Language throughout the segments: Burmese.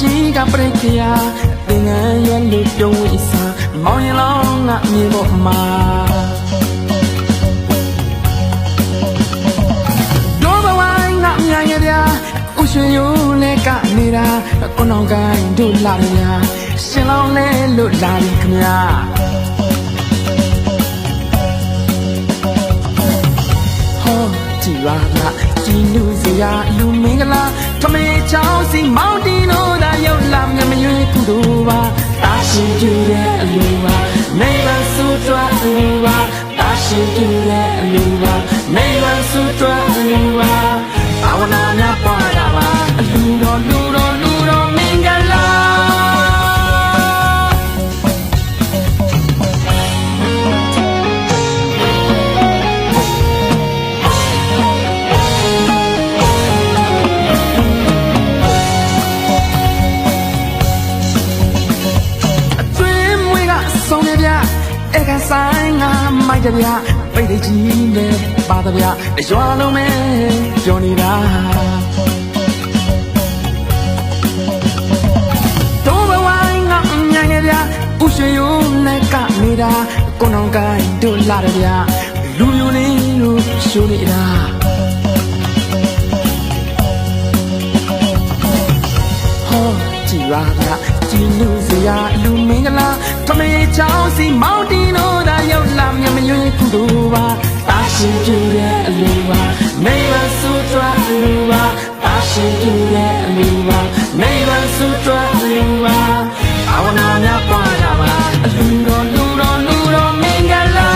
ကြီးကပြိခရာသင်္ကန်းရွက်လို့ပြုံးဝိစာမောင်ရင်လောင်းငါမြေပေါ်မှာတို့ဘဝငါမြန်ရဗျာဥရှင်ယိုလဲကနေ ကိုနောင်ကိုင်းတို့လာရညာရှင်လောင်းလဲလို့လာပြီခင်ဗျာဟောကြည်ပါလားကြည်နူးစရာလူမင်္ဂလာထမေချောင်းစီမောင်တီတို့သာရောက်လာမြမရွေးကုတို့ပါတာရှင်ပြူတဲ့အလူပါနေပါစုတွားအလူပါတာရှင်ပြူတဲ့အလူပါနေပါစုတွားအလူပါဘာဝနာများပွားတာပါအလူတော်လူတော်လူတော်မင်္ဂလာဆိုင်ငါမိုက်ကြဗျာပိတ်လေးကြီးနဲ့ပါတဗျာရွာလုံးမဲပြောနေတာတို့ဘဝငါအမြန်နေဗျာဥရှင်ယုံနဲ့နေတာကိုနောင်ကိုင်းတို့လာတယ်ဗျာလူမျိုးလေးတို့ရှိုးနေတာဟောကြည်ပါဗျာကြည်နူးစရာလူမင်္ဂလာထမေချောင်းစီမောင်တီတို့သာရောက်လာမြမရွေးကုတို့ပါတာရှင်ပြူတဲ့အလူပါနေပါစုတွားအလူပါတာရှင်ပြူတဲ့အလူပါနေပါစုတွားအလူပါအဝနာများပွားတာပါအလူတော်လူတော်လူတော်မင်္ဂလာ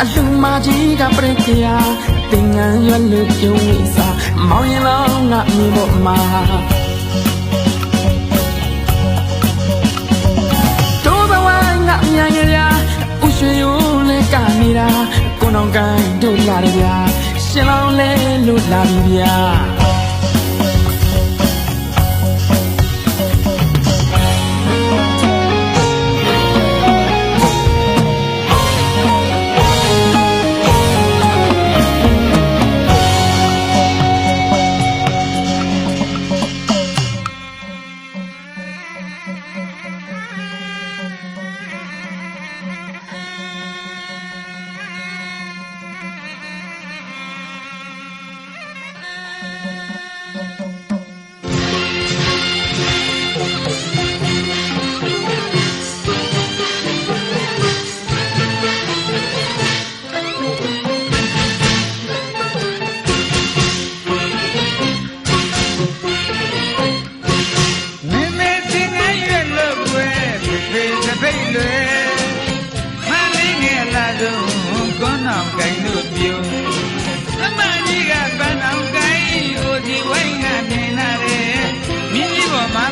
အလူမကြီးကပြိခရာသင်္ကန်းရွက်လို့ပြုံးဝိစာမောင်ရင်လောင်းငါမြေပေါ်မှာတို့ဘဝငါမြန်ရရာဥရှင်ယိုလဲနေတာကိုနောင်ကိုင်းတို့လာတယ်ဗျာရှင်လောင်းလဲလို့လာပြီဗျာ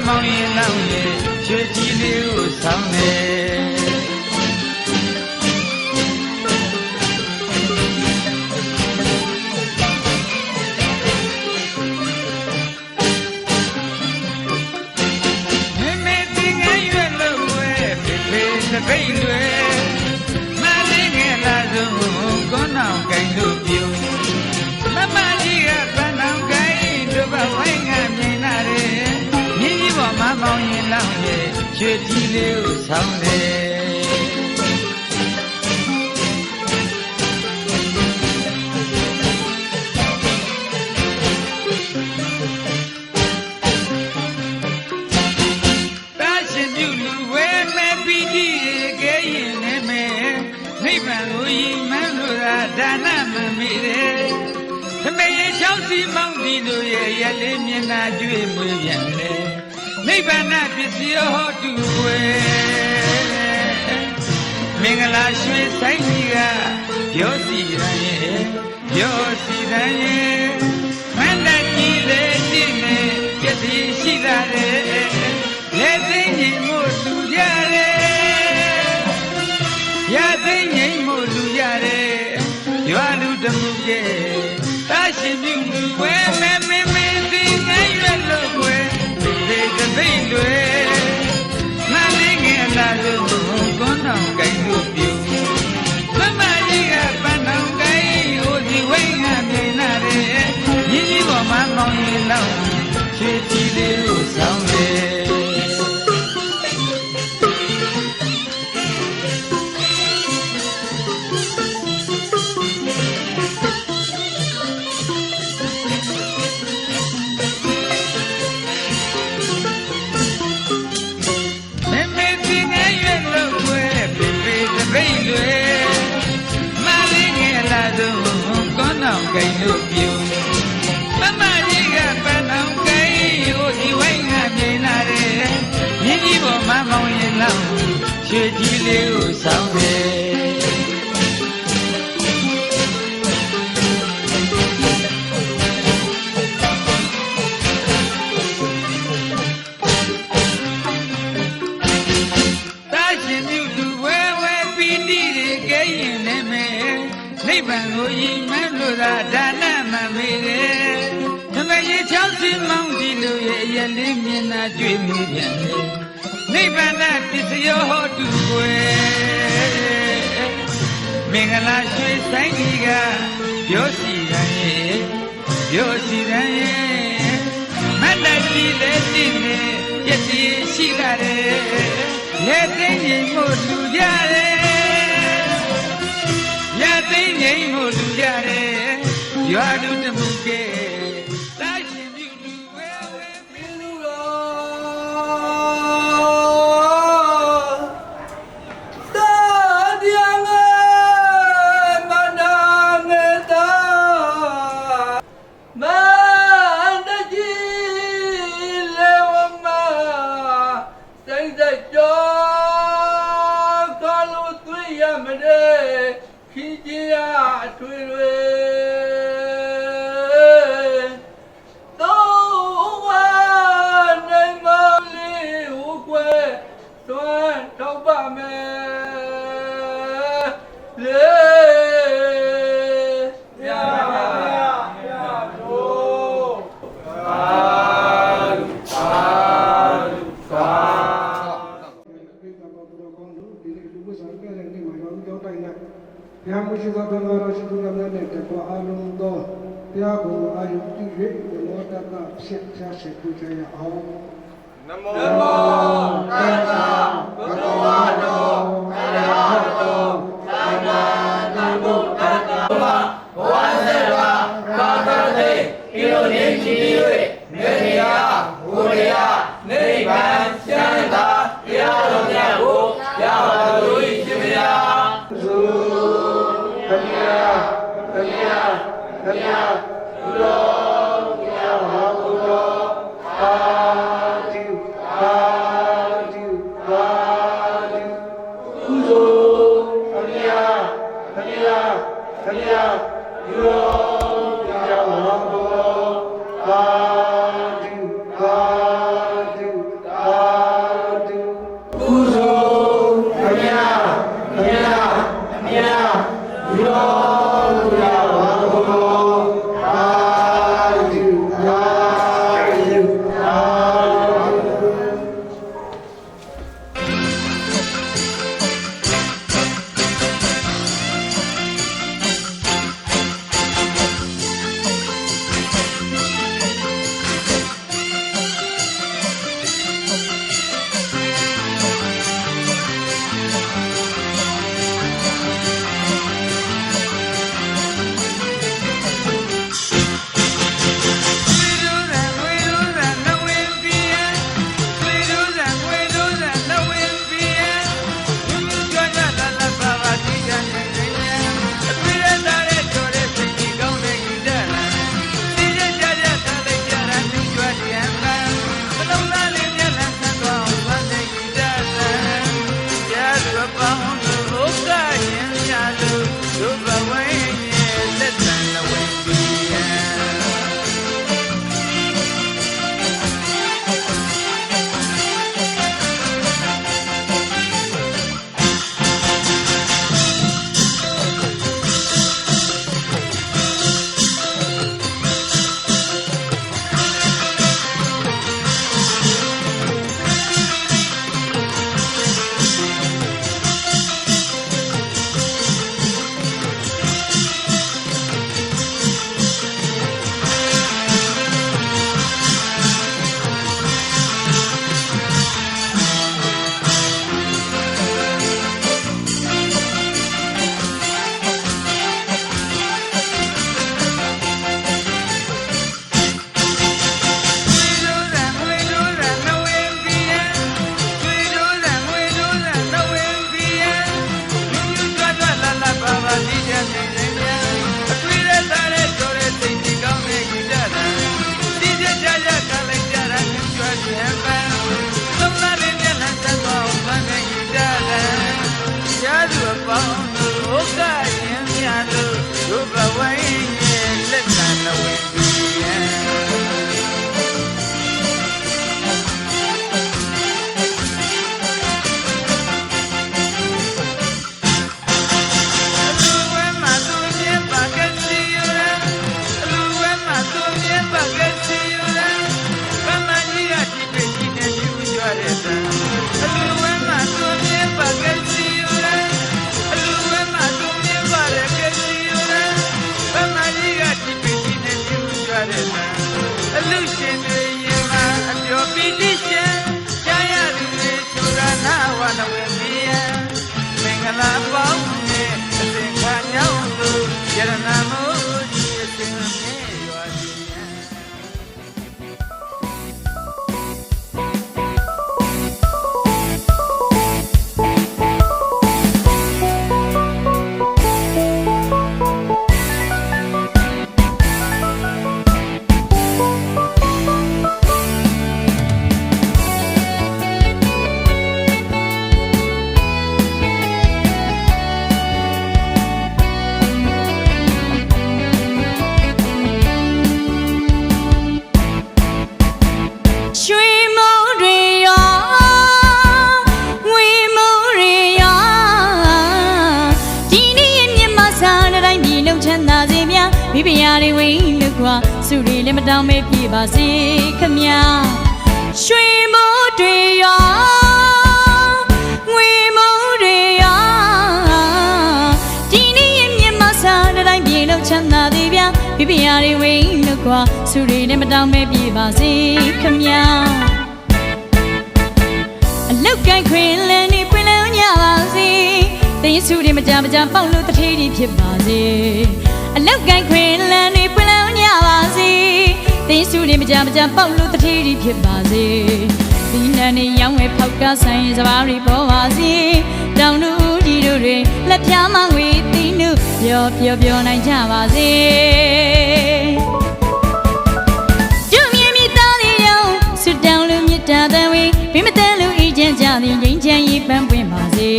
မောင်ရင်လောင်းရဲ့ရွှေကြီးလေးကိုဆောင်းနေမေမေတင်ငယ်ရွယ်လို့ဝဲဖေဖေတပိတ်လွယ်မလေးငယ်လာဆုံးကောင်းအောင်ကိုင်လို့ပြုံးမမကြီးကပန်းအောင်ကိုင်တို့ဘဝိုင်းကမြင်လာတယ်မောင်ရင်လောင်းရဲ့ရွှေကြီးလေးကိုဆောင်းတယ်တာရှင်ပြုလူဝဲ ဒါနမမေတယ်သမီးရဲ့ချောင်းစီမောင်းဒီတို့ရဲ့ရလေးမျက်နှာကျွေးမွေးပြန်လေနိဗ္ဗာန်ပစ္စည်းဟောတုွယ်မင်္ဂလာရွှေဆိုင်ကြီးကပြောစီရန်ရဲ့ပြောစီရန်ရဲ့မန္တကြီးလေးရှိနေပြည့်စည်ရှိတာလေလက်သိငြိမ်မှုလူကြတယ်ရသိငြိမ်မှုလူကြတယ်ရွာလူတမှုကဲတာရှင်မြူလူဝဲမဲမဲမဲသိငယ်ရွယ်လို့ွယ်ဒီတပိတ်တွေမလေးငယ်လာလို့ကွန်းတော်ကိုင်လို့ပြုမမကြီးကပန်းတော်ကိုင်ဟိုဒီဝိငါမြင်လာတယ်ညီကြီးပေါ်မှာမောင်းရင်လောက်ရွှေကြည်လေးကိုဆောင်တယ်ကဲလို့ပြုမမကြီးကပန်းအောင်ကဲဟိုဒီဝိုင်းငါမြင်လာတယ်မြင်းကြီးပေါ်မှာမောင်းရင်လောက်ရွှေကြီးလေးကိုဆောင်တယ်တာရှင်မြူလူဝဲဝဲပီတိတွေကဲရင်နေမယ်နိဗ္ဗာန်ကိုရင်မလို့သာဒါနမမေတယ်သမီးရဲ့ချောင်းစီမောင်းဒီလိုရဲ့အရလေးမျက်နှာကျွေးမိပြန်လေနိဗ္ဗာန်ပစ္စည်းဟောတုွယ်မင်္ဂလာရွှေဆိုင်ကြီးကပြောစီရန်ရဲ့ပြောစီရန်ရဲ့မတ္တကြီးလေးရှိနေပြည့်စည်ရှိလာတယ်လက်သိငြိမ်မှုလူကြတယ်ရသိငြိမ်မှုလူကြတယ်ရွာလူတမှုကဲတာရှင်မြူလူဝဲဝဲမင်းလူတော်သာတရားငယ်မနာငယ်တာမန္တကြီးလေဝမစိတ်သက်ကြောကလို့တွေ့ရမတဲ့ခိကြီးရအထွေတွေသောဝနိုင်မလေးဟိုကွယ်သွမ်းထောက်ပါမယ်လေရပါရလို့အာတရားမရှိသောသံဃာတော်ရှိသူများနဲ့တကွာအလုံးသောတရားကိုအာရုံပြု၍ဘောတကဖြစ်ချစေပူဇော်ရအောင်နမောတတ္တဘဂဝါတောအရဟတောသမ္မာသမ္ဗုဒ္ဓတ္တဘဝစေဝကာသတိဣရောနေရှိ၍နေရဝရယနိဗ္ဗာန်ချမ်းသာတရားတော်များကိုရပါလို့ရှင်ဗျာခမညာလူတော်မြတ်ဟောတော်အာတိအာတိအာတိကုသိုလ်ခမညာလူတော်မြတ်ဟောတော်အာတိအာတိအာတိကုသိုလ်ခမညာလူတော်မြတ်ဟောတော်အာတိအာတိအာတိ ဝိုင်းရဲ့လက်ခံတော်ဝင်ပြန်အလူရှင်တွေရင်မှာအပျော်ပီတိရှင်ကြားရသူတွေသူရနာဝနဝေမီယမင်္ဂလာပေါင်းနဲ့အစဉ်ခါညောင်းသူယရနာမို့ဒီအစဉ်နဲ့ရွာစီယံမိဖုရားတွေဝိလူကွာစုတွေလည်းမတောင်းမဲပြေပါစေခမညာရွှေမိုးတွေရောငွေမိုးတွေရောဒီနေ့ရဲ့မြတ်မဆာတိုင်းပြေလို့ချမ်းသာသေးဗျာမိဖုရားတွေဝိလူကွာစုတွေလည်းမတောင်းမဲပြေပါစေခမညာအလောက်ကိုင်းခွင်လန်းနေပွင့်လန်းကြပါစေတင်းစုတွေမကြမကြပေါက်လို့တထေးတွေဖြစ်ပါစေအလောက်ကိုင်းခွင်လန်းနေပွင့်လန်းကြပါစေတင်းစုတွေမကြမကြပေါက်လို့တထေးတွေဖြစ်ပါစေဒီနန်းနေရောင်းဝဲဖောက်ကဆိုင်စပါးတွေပေါ်ပါစေတောင်တို့ကြီးတို့တွေလက်ပြားမငွေသီးနုပြောနိုင်ကြပါစေကျုံမြင့်မြတ်သားတွေရောဆွတောင်းလို့မြတ်တာတန်ဝေးဘိမတန်လို့အေးချမ်းကြသည်ငြိမ်းချမ်းရေးပန်းပွင့်ပါစေ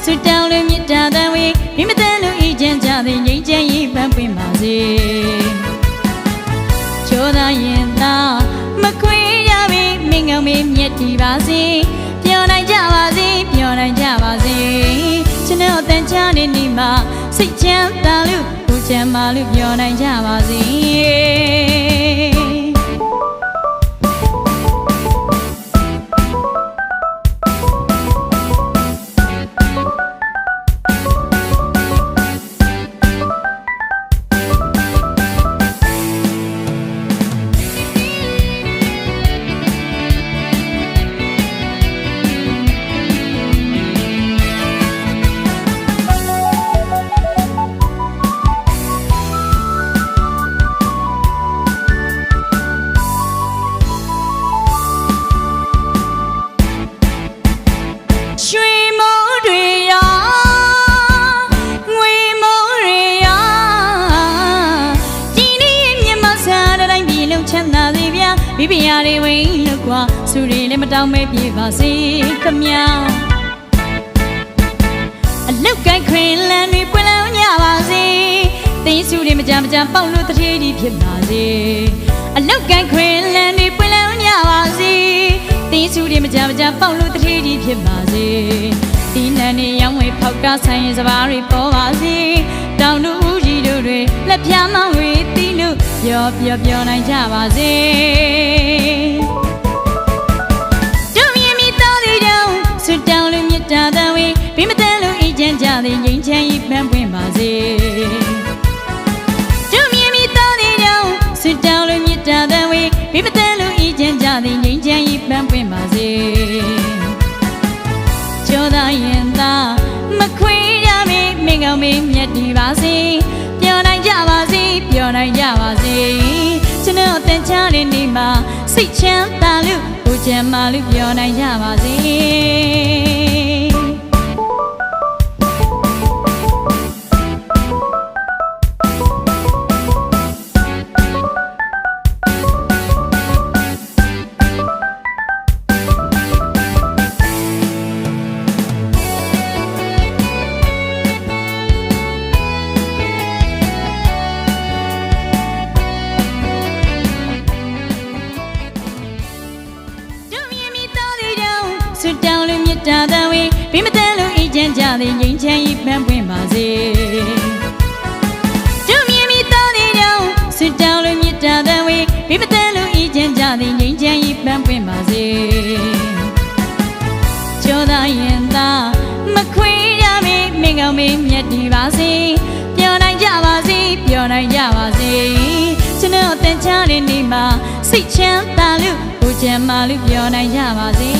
ဆွတောင်းလို့မြတ်တာတန်ဝေးမိမတန်လို့အေးချမ်းကြသည်ငြိမ်းချမ်းရေးပန်းပွင့်ပါစေချိုးသာရင်သာမခွေရပြီမင်းငုံမေးမြတ်တည်ပါစေပြောနိုင်ကြပါစေပြောနိုင်ကြပါစေကျွန်တော်အတန်ချနေနေမှာစိတ်ချမ်းသာလို့ကိုချမ်းသာလို့ပြောနိုင်ကြပါစေမိဖုရားတွေဝိလူကွာစုတွေလည်းမတောင်းမဲပြေပါစေခမညာအလောက်ကိုင်းခွင်လန်းတွေပွင့်လန်းကြပါစေတင်းစုတွေမကြမကြပေါက်လို့တထေးတွေဖြစ်ပါစေအလောက်ကိုင်းခွင်လန်းတွေပွင့်လန်းကြပါစေတင်းစုတွေမကြမကြပေါက်လို့တထေးတွေဖြစ်ပါစေဒီနန်းနေရောင်းဝဲဖောက်ကဆိုင်စပါးတွေပေါ်ပါစေတောင်တို့ကြီးတို့တွေလက်ပြားမဝေးသီးလို့ပြောနိုင်ကြပါစေကျုံမြင့်မြတ်သားတွေကြောင့်ဆွတောင်းလို့မြတ်တာတန်ဝေးဘိမတန်လို့အေးချမ်းကြသည်ငြိမ်းချမ်းရေးပန်းပွင့်ပါစေကျုံမြင့်မြတ်သားတွေကြောင့်ဆွတောင်းလို့မြတ်တာတန်ဝေးဘိမတန်လို့အေးချမ်းကြသည်ငြိမ်းချမ်းရေးပန်းပွင့်ပါစေချိုးသာရင်သာမခွေရမေးမင်းကောင်းမေးမြတ်တည်ပါစေပြောနိုင်ကြပါစေပြောနိုင်ကြပါစေကျွန်တော်အတန်ချတဲ့နေ့မှာစိတ်ချမ်းသာလို့ကိုချမ်းသာလို့ပြောနိုင်ကြပါစေ သည်ငြိမ်းချမ်းရေးပန်းပွင့်ပါစေတို့မြင်မိသောသည်ကြောင့်ဆွတောင်းလို့မြတ်တာတန်ဝေမိမတန်လို့ဤချမ်းကြသည်ငြိမ်းချမ်းရေးပန်းပွင့်ပါစေကျော်သာရင်သာမခွေရမေမင်းကောင်းမင်းမြတ်တည်ပါစေပျော်နိုင်ကြပါစေပျော်နိုင်ကြပါစေကျွန်တော်တန်ချတဲ့နေ့မှာစိတ်ချမ်းသာလို့ကိုချမ်းမာလို့ပျော်နိုင်ကြပါစေ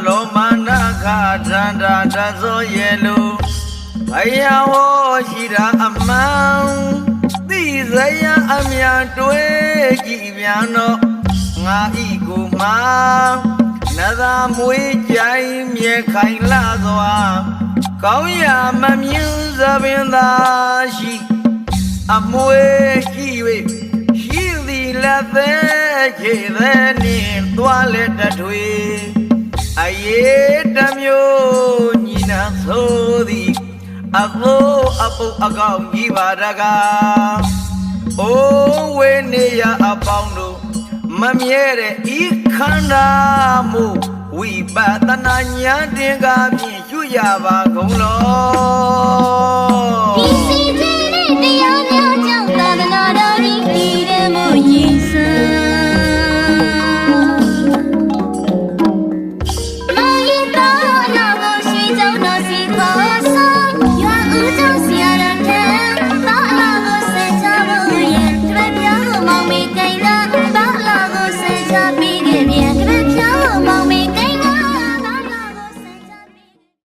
လောမနာခထန္တာတသောရေလူဘယဝောရှိတာအမှန်သိစရာအမြန်တွေ့ကြည့်ပြန်တော့ငါဤကိုမှနသာမွေးကြိုင်မြေခိုင်လာစွာကောင်းရာမမြင်သပင်သာရှိအမွေရှိ၍ရှိသည်လက်သေးခြေသည်နှင့်သွားလက်တထွေအရေးတမျိုးညီနာဆိုသည်အဖို့အပုတ်အကောင်ကြီးပါတကားအိုးဝေနေရအပေါင်းတို့မမြဲတဲ့ဤခန္ဓာမှုဝိပဿနာဉာဏ်တင်ကားဖြင့်ကျွရပါကုန်လော